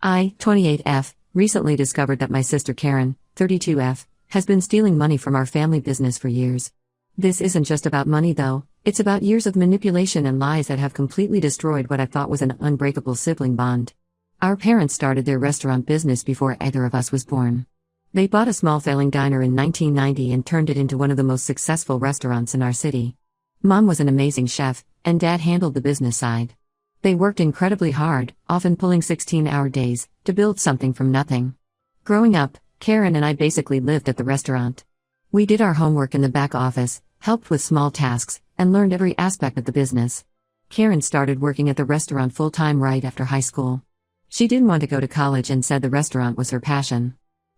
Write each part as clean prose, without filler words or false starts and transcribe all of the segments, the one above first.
I, 28F, recently discovered that my sister Karen, 32F, has been stealing money from our family business for years. This isn't just about money though, it's about years of manipulation and lies that have completely destroyed what I thought was an unbreakable sibling bond. Our parents started their restaurant business before either of us was born. They bought a small failing diner in 1990 and turned it into one of the most successful restaurants in our city. Mom was an amazing chef, and Dad handled the business side. They worked incredibly hard, often pulling 16-hour days, to build something from nothing. Growing up, Karen and I basically lived at the restaurant. We did our homework in the back office, helped with small tasks, and learned every aspect of the business. Karen started working at the restaurant full-time right after high school. She didn't want to go to college and said the restaurant was her passion.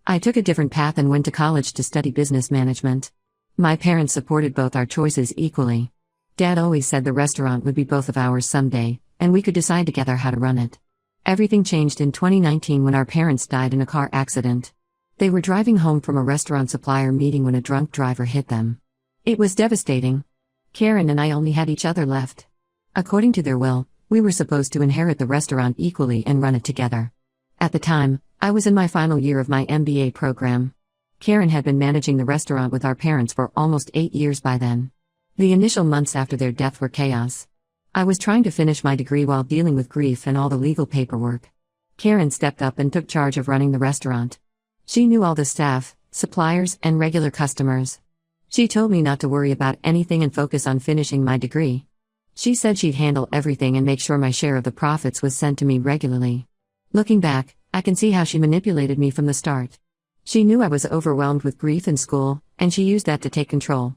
I took a different path and went to college to study business management. My parents supported both our choices equally. Dad always said the restaurant would be both of ours someday, and we could decide together how to run it. Everything changed in 2019 when our parents died in a car accident. They were driving home from a restaurant supplier meeting when a drunk driver hit them. It was devastating. Karen and I only had each other left. According to their will, we were supposed to inherit the restaurant equally and run it together. At the time, I was in my final year of my MBA program. Karen had been managing the restaurant with our parents for almost 8 years by then. The initial months after their death were chaos. I was trying to finish my degree while dealing with grief and all the legal paperwork. Karen stepped up and took charge of running the restaurant. She knew all the staff, suppliers, and regular customers. She told me not to worry about anything and focus on finishing my degree. She said she'd handle everything and make sure my share of the profits was sent to me regularly. Looking back, I can see how she manipulated me from the start. She knew I was overwhelmed with grief in school, and she used that to take control.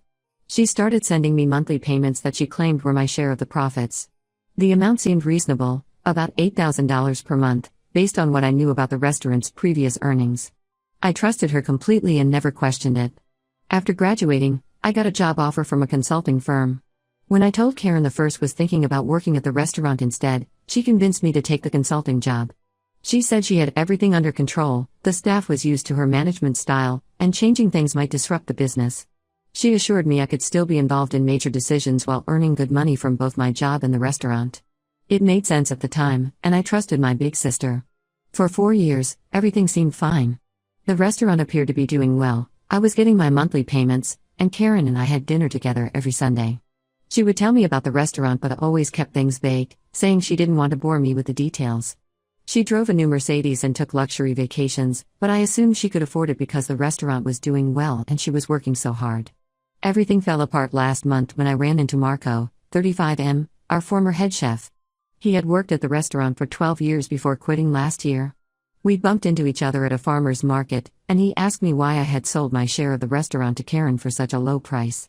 She started sending me monthly payments that she claimed were my share of the profits. The amount seemed reasonable, about $8,000 per month, based on what I knew about the restaurant's previous earnings. I trusted her completely and never questioned it. After graduating, I got a job offer from a consulting firm. When I told Karen the first was thinking about working at the restaurant instead, she convinced me to take the consulting job. She said she had everything under control, the staff was used to her management style, and changing things might disrupt the business. She assured me I could still be involved in major decisions while earning good money from both my job and the restaurant. It made sense at the time, and I trusted my big sister. For 4 years, everything seemed fine. The restaurant appeared to be doing well, I was getting my monthly payments, and Karen and I had dinner together every Sunday. She would tell me about the restaurant but always kept things vague, saying she didn't want to bore me with the details. She drove a new Mercedes and took luxury vacations, but I assumed she could afford it because the restaurant was doing well and she was working so hard. Everything fell apart last month when I ran into Marco, 35M, our former head chef. He had worked at the restaurant for 12 years before quitting last year. We bumped into each other at a farmer's market, and he asked me why I had sold my share of the restaurant to Karen for such a low price.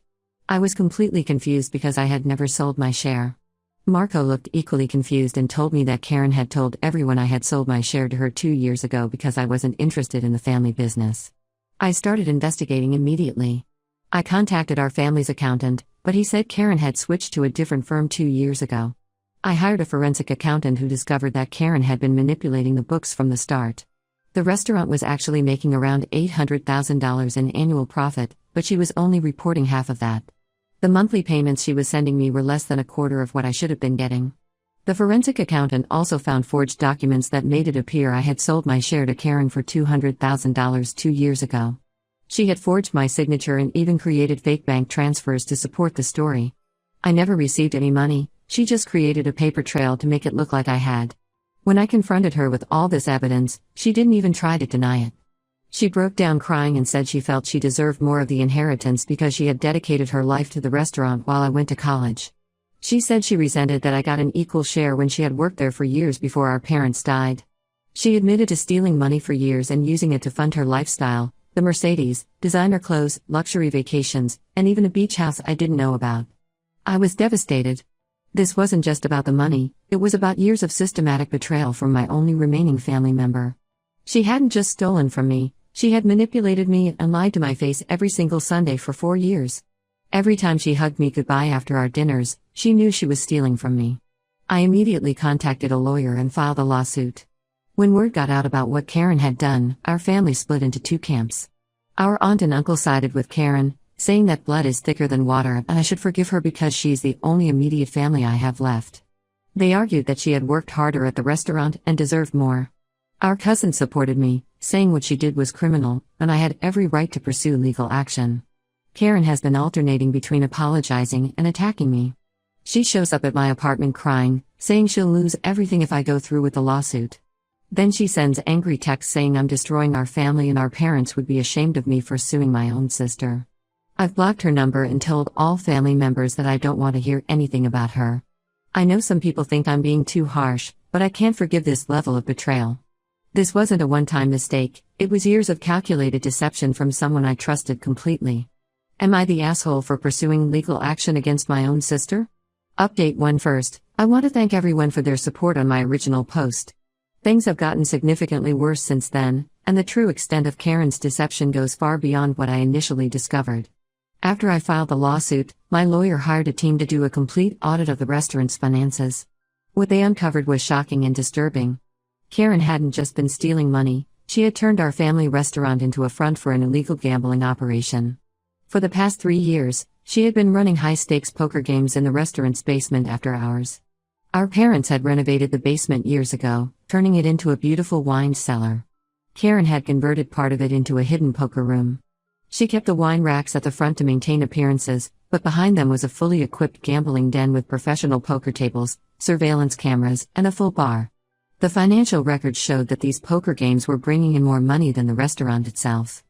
I was completely confused because I had never sold my share. Marco looked equally confused and told me that Karen had told everyone I had sold my share to her 2 years ago because I wasn't interested in the family business. I started investigating immediately. I contacted our family's accountant, but he said Karen had switched to a different firm 2 years ago. I hired a forensic accountant who discovered that Karen had been manipulating the books from the start. The restaurant was actually making around $800,000 in annual profit, but she was only reporting half of that. The monthly payments she was sending me were less than a quarter of what I should have been getting. The forensic accountant also found forged documents that made it appear I had sold my share to Karen for $200,000 2 years ago. She had forged my signature and even created fake bank transfers to support the story. I never received any money, she just created a paper trail to make it look like I had. When I confronted her with all this evidence, she didn't even try to deny it. She broke down crying and said she felt she deserved more of the inheritance because she had dedicated her life to the restaurant while I went to college. She said she resented that I got an equal share when she had worked there for years before our parents died. She admitted to stealing money for years and using it to fund her lifestyle, the Mercedes, designer clothes, luxury vacations, and even a beach house I didn't know about. I was devastated. This wasn't just about the money, it was about years of systematic betrayal from my only remaining family member. She hadn't just stolen from me, she had manipulated me and lied to my face every single Sunday for 4 years. Every time she hugged me goodbye after our dinners, she knew she was stealing from me. I immediately contacted a lawyer and filed a lawsuit. When word got out about what Karen had done, our family split into 2 camps. Our aunt and uncle sided with Karen, saying that blood is thicker than water and I should forgive her because she's the only immediate family I have left. They argued that she had worked harder at the restaurant and deserved more. Our cousin supported me, saying what she did was criminal, and I had every right to pursue legal action. Karen has been alternating between apologizing and attacking me. She shows up at my apartment crying, saying she'll lose everything if I go through with the lawsuit. Then she sends angry texts saying I'm destroying our family and our parents would be ashamed of me for suing my own sister. I've blocked her number and told all family members that I don't want to hear anything about her. I know some people think I'm being too harsh, but I can't forgive this level of betrayal. This wasn't a one-time mistake, it was years of calculated deception from someone I trusted completely. Am I the asshole for pursuing legal action against my own sister? Update 1 first, I want to thank everyone for their support on my original post. Things have gotten significantly worse since then, and the true extent of Karen's deception goes far beyond what I initially discovered. After I filed the lawsuit, my lawyer hired a team to do a complete audit of the restaurant's finances. What they uncovered was shocking and disturbing. Karen hadn't just been stealing money, she had turned our family restaurant into a front for an illegal gambling operation. For the past 3 years, she had been running high-stakes poker games in the restaurant's basement after hours. Our parents had renovated the basement years ago, turning it into a beautiful wine cellar. Karen had converted part of it into a hidden poker room. She kept the wine racks at the front to maintain appearances, but behind them was a fully equipped gambling den with professional poker tables, surveillance cameras, and a full bar. The financial records showed that these poker games were bringing in more money than the restaurant itself.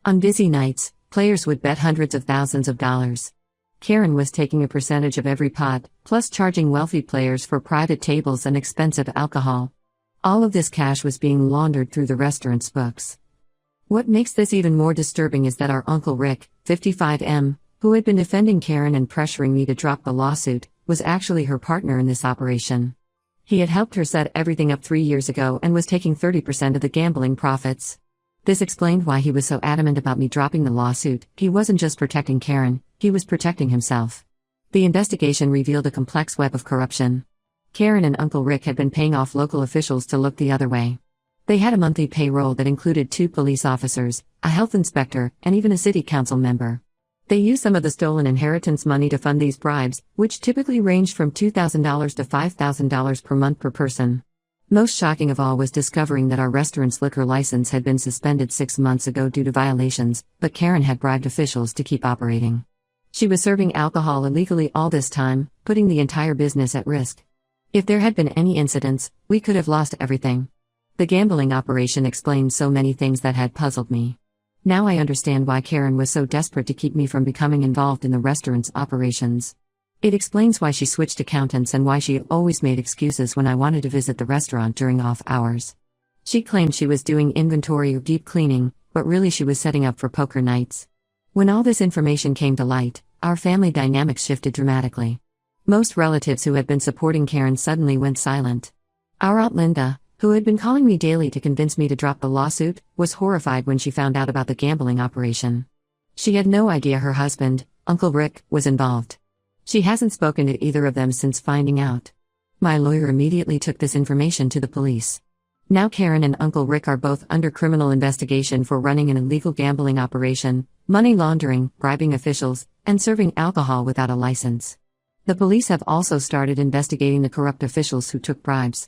On busy nights, players would bet hundreds of thousands of dollars. Karen was taking a percentage of every pot, plus charging wealthy players for private tables and expensive alcohol. All of this cash was being laundered through the restaurant's books. What makes this even more disturbing is that our Uncle Rick, 55M, who had been defending Karen and pressuring me to drop the lawsuit, was actually her partner in this operation. He had helped her set everything up 3 years ago and was taking 30% of the gambling profits. This explained why he was so adamant about me dropping the lawsuit. He wasn't just protecting Karen, he was protecting himself. The investigation revealed a complex web of corruption. Karen and Uncle Rick had been paying off local officials to look the other way. They had a monthly payroll that included 2 police officers, a health inspector, and even a city council member. They used some of the stolen inheritance money to fund these bribes, which typically ranged from $2,000 to $5,000 per month per person. Most shocking of all was discovering that our restaurant's liquor license had been suspended 6 months ago due to violations, but Karen had bribed officials to keep operating. She was serving alcohol illegally all this time, putting the entire business at risk. If there had been any incidents, we could have lost everything. The gambling operation explained so many things that had puzzled me. Now I understand why Karen was so desperate to keep me from becoming involved in the restaurant's operations. It explains why she switched accountants and why she always made excuses when I wanted to visit the restaurant during off hours. She claimed she was doing inventory or deep cleaning, but really she was setting up for poker nights. When all this information came to light, our family dynamics shifted dramatically. Most relatives who had been supporting Karen suddenly went silent. Our Aunt Linda, who had been calling me daily to convince me to drop the lawsuit, was horrified when she found out about the gambling operation. She had no idea her husband, Uncle Rick, was involved. She hasn't spoken to either of them since finding out. My lawyer immediately took this information to the police. Now Karen and Uncle Rick are both under criminal investigation for running an illegal gambling operation, money laundering, bribing officials, and serving alcohol without a license. The police have also started investigating the corrupt officials who took bribes.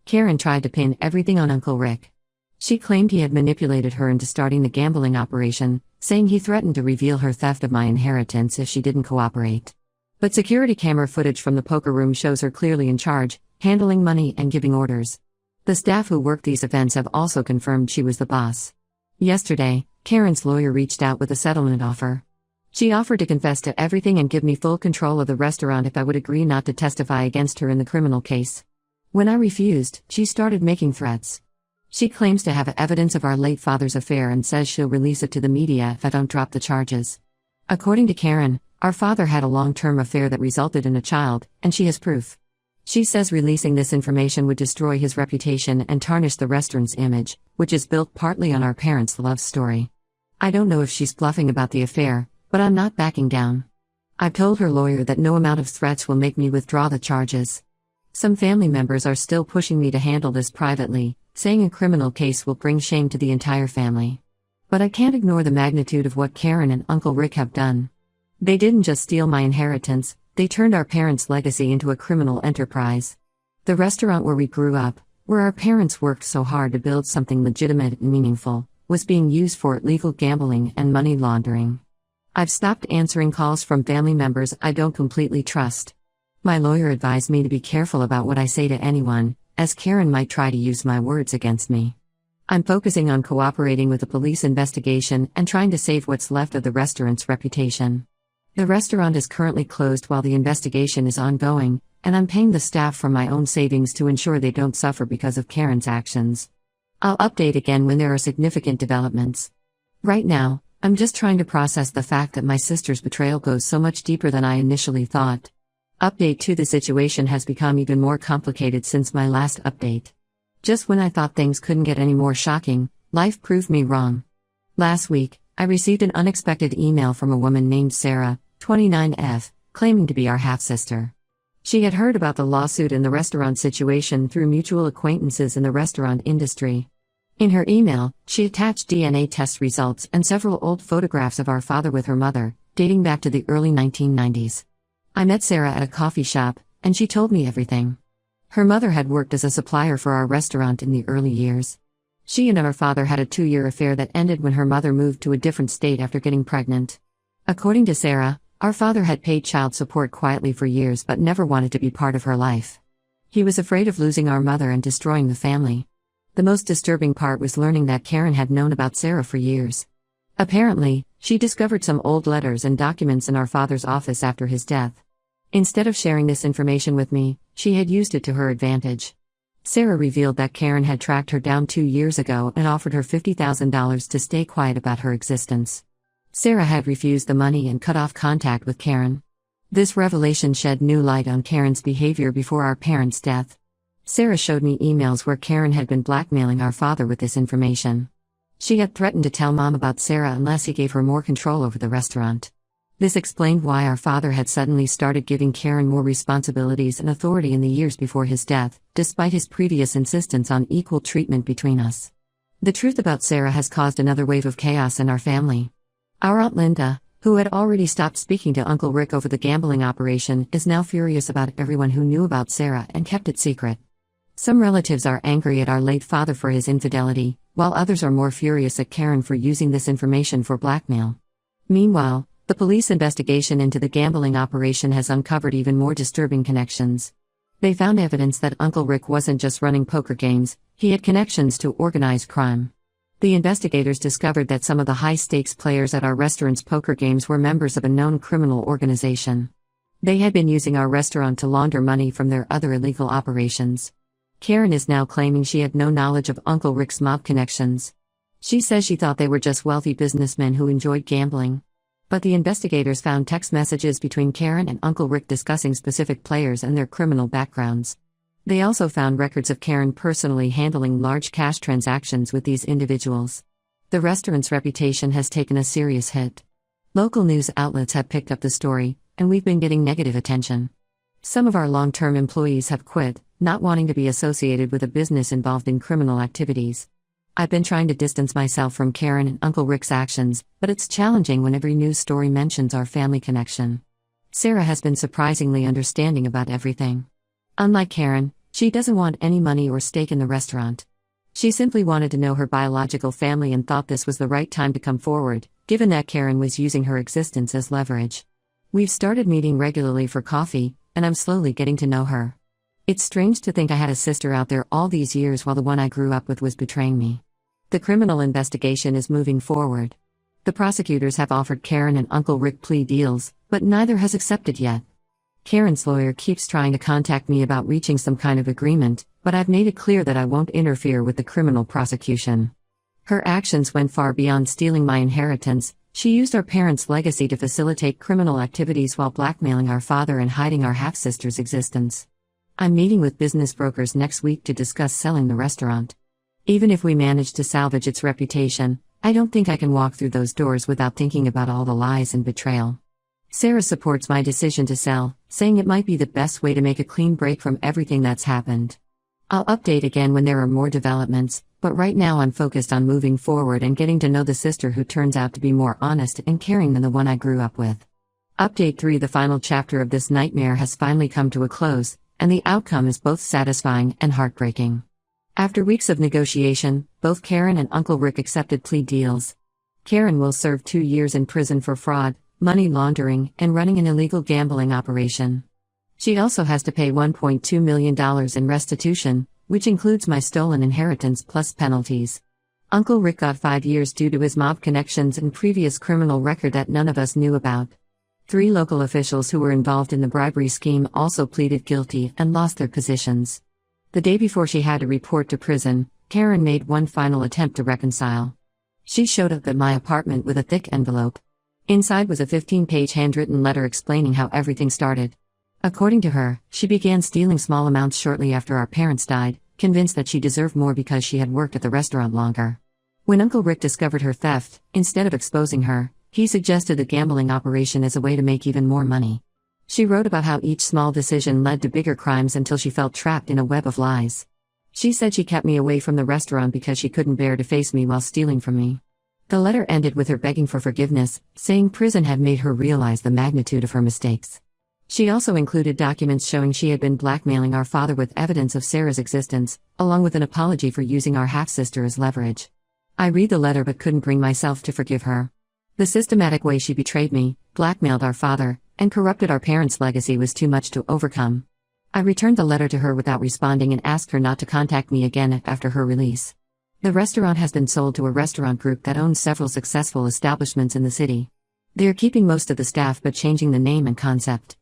Karen tried to pin everything on Uncle Rick. She claimed he had manipulated her into starting the gambling operation, saying he threatened to reveal her theft of my inheritance if she didn't cooperate. But security camera footage from the poker room shows her clearly in charge, handling money and giving orders. The staff who worked these events have also confirmed she was the boss. Yesterday, Karen's lawyer reached out with a settlement offer. She offered to confess to everything and give me full control of the restaurant if I would agree not to testify against her in the criminal case. When I refused, she started making threats. She claims to have evidence of our late father's affair and says she'll release it to the media if I don't drop the charges. According to Karen, our father had a long-term affair that resulted in a child, and she has proof. She says releasing this information would destroy his reputation and tarnish the restaurant's image, which is built partly on our parents' love story. I don't know if she's bluffing about the affair, but I'm not backing down. I've told her lawyer that no amount of threats will make me withdraw the charges. Some family members are still pushing me to handle this privately, saying a criminal case will bring shame to the entire family. But I can't ignore the magnitude of what Karen and Uncle Rick have done. They didn't just steal my inheritance, they turned our parents' legacy into a criminal enterprise. The restaurant where we grew up, where our parents worked so hard to build something legitimate and meaningful, was being used for illegal gambling and money laundering. I've stopped answering calls from family members I don't completely trust. My lawyer advised me to be careful about what I say to anyone, as Karen might try to use my words against me. I'm focusing on cooperating with the police investigation and trying to save what's left of the restaurant's reputation. The restaurant is currently closed while the investigation is ongoing, and I'm paying the staff from my own savings to ensure they don't suffer because of Karen's actions. I'll update again when there are significant developments. Right now, I'm just trying to process the fact that my sister's betrayal goes so much deeper than I initially thought. Update 2: the situation has become even more complicated since my last update. Just when I thought things couldn't get any more shocking, life proved me wrong. Last week, I received an unexpected email from a woman named Sarah, 29F, claiming to be our half-sister. She had heard about the lawsuit and the restaurant situation through mutual acquaintances in the restaurant industry. In her email, she attached DNA test results and several old photographs of our father with her mother, dating back to the early 1990s. I met Sarah at a coffee shop, and she told me everything. Her mother had worked as a supplier for our restaurant in the early years. She and our father had a 2-year affair that ended when her mother moved to a different state after getting pregnant. According to Sarah, our father had paid child support quietly for years but never wanted to be part of her life. He was afraid of losing our mother and destroying the family. The most disturbing part was learning that Karen had known about Sarah for years. Apparently, she discovered some old letters and documents in our father's office after his death. Instead of sharing this information with me, she had used it to her advantage. Sarah revealed that Karen had tracked her down 2 years ago and offered her $50,000 to stay quiet about her existence. Sarah had refused the money and cut off contact with Karen. This revelation shed new light on Karen's behavior before our parents' death. Sarah showed me emails where Karen had been blackmailing our father with this information. She had threatened to tell Mom about Sarah unless he gave her more control over the restaurant. This explained why our father had suddenly started giving Karen more responsibilities and authority in the years before his death, despite his previous insistence on equal treatment between us. The truth about Sarah has caused another wave of chaos in our family. Our Aunt Linda, who had already stopped speaking to Uncle Rick over the gambling operation, is now furious about everyone who knew about Sarah and kept it secret. Some relatives are angry at our late father for his infidelity, while others are more furious at Karen for using this information for blackmail. Meanwhile, the police investigation into the gambling operation has uncovered even more disturbing connections. They found evidence that Uncle Rick wasn't just running poker games, he had connections to organized crime. The investigators discovered that some of the high-stakes players at our restaurant's poker games were members of a known criminal organization. They had been using our restaurant to launder money from their other illegal operations. Karen is now claiming she had no knowledge of Uncle Rick's mob connections. She says she thought they were just wealthy businessmen who enjoyed gambling. But the investigators found text messages between Karen and Uncle Rick discussing specific players and their criminal backgrounds. They also found records of Karen personally handling large cash transactions with these individuals. The restaurant's reputation has taken a serious hit. Local news outlets have picked up the story, and we've been getting negative attention. Some of our long-term employees have quit, not wanting to be associated with a business involved in criminal activities. I've been trying to distance myself from Karen and Uncle Rick's actions, but it's challenging when every news story mentions our family connection. Sarah has been surprisingly understanding about everything. Unlike Karen, she doesn't want any money or stake in the restaurant. She simply wanted to know her biological family and thought this was the right time to come forward, given that Karen was using her existence as leverage. We've started meeting regularly for coffee, and I'm slowly getting to know her. It's strange to think I had a sister out there all these years while the one I grew up with was betraying me. The criminal investigation is moving forward. The prosecutors have offered Karen and Uncle Rick plea deals, but neither has accepted yet. Karen's lawyer keeps trying to contact me about reaching some kind of agreement, but I've made it clear that I won't interfere with the criminal prosecution. Her actions went far beyond stealing my inheritance. She used our parents' legacy to facilitate criminal activities while blackmailing our father and hiding our half-sister's existence. I'm meeting with business brokers next week to discuss selling the restaurant. Even if we manage to salvage its reputation, I don't think I can walk through those doors without thinking about all the lies and betrayal. Sarah supports my decision to sell, saying it might be the best way to make a clean break from everything that's happened. I'll update again when there are more developments, but right now I'm focused on moving forward and getting to know the sister who turns out to be more honest and caring than the one I grew up with. Update 3: the final chapter of this nightmare has finally come to a close, and the outcome is both satisfying and heartbreaking. After weeks of negotiation, both Karen and Uncle Rick accepted plea deals. Karen will serve 2 years in prison for fraud, money laundering, and running an illegal gambling operation. She also has to pay $1.2 million in restitution, which includes my stolen inheritance plus penalties. Uncle Rick got 5 years due to his mob connections and previous criminal record that none of us knew about. 3 local officials who were involved in the bribery scheme also pleaded guilty and lost their positions. The day before she had to report to prison, Karen made one final attempt to reconcile. She showed up at my apartment with a thick envelope. Inside was a 15-page handwritten letter explaining how everything started. According to her, she began stealing small amounts shortly after our parents died, convinced that she deserved more because she had worked at the restaurant longer. When Uncle Rick discovered her theft, instead of exposing her, he suggested the gambling operation as a way to make even more money. She wrote about how each small decision led to bigger crimes until she felt trapped in a web of lies. She said she kept me away from the restaurant because she couldn't bear to face me while stealing from me. The letter ended with her begging for forgiveness, saying prison had made her realize the magnitude of her mistakes. She also included documents showing she had been blackmailing our father with evidence of Sarah's existence, along with an apology for using our half-sister as leverage. I read the letter but couldn't bring myself to forgive her. The systematic way she betrayed me, blackmailed our father, and corrupted our parents' legacy was too much to overcome. I returned the letter to her without responding and asked her not to contact me again after her release. The restaurant has been sold to a restaurant group that owns several successful establishments in the city. They are keeping most of the staff but changing the name and concept.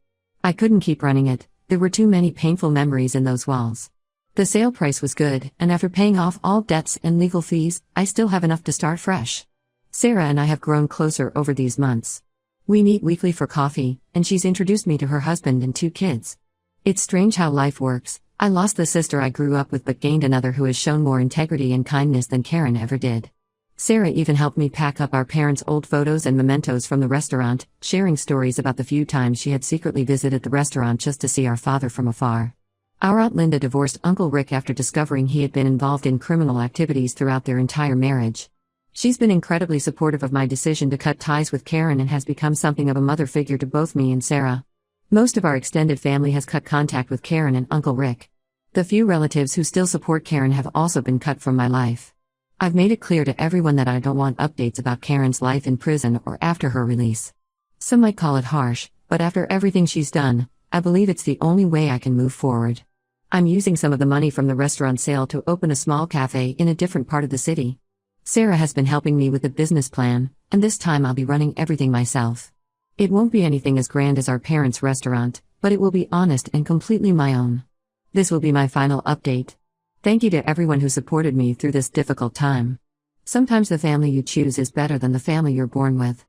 I couldn't keep running it, there were too many painful memories in those walls. The sale price was good, and after paying off all debts and legal fees, I still have enough to start fresh. Sarah and I have grown closer over these months. We meet weekly for coffee, and she's introduced me to her husband and 2 kids. It's strange how life works. I lost the sister I grew up with but gained another who has shown more integrity and kindness than Karen ever did. Sarah even helped me pack up our parents' old photos and mementos from the restaurant, sharing stories about the few times she had secretly visited the restaurant just to see our father from afar. Our Aunt Linda divorced Uncle Rick after discovering he had been involved in criminal activities throughout their entire marriage. She's been incredibly supportive of my decision to cut ties with Karen and has become something of a mother figure to both me and Sarah. Most of our extended family has cut contact with Karen and Uncle Rick. The few relatives who still support Karen have also been cut from my life. I've made it clear to everyone that I don't want updates about Karen's life in prison or after her release. Some might call it harsh, but after everything she's done, I believe it's the only way I can move forward. I'm using some of the money from the restaurant sale to open a small cafe in a different part of the city. Sarah has been helping me with the business plan, and this time I'll be running everything myself. It won't be anything as grand as our parents' restaurant, but it will be honest and completely my own. This will be my final update. Thank you to everyone who supported me through this difficult time. Sometimes the family you choose is better than the family you're born with.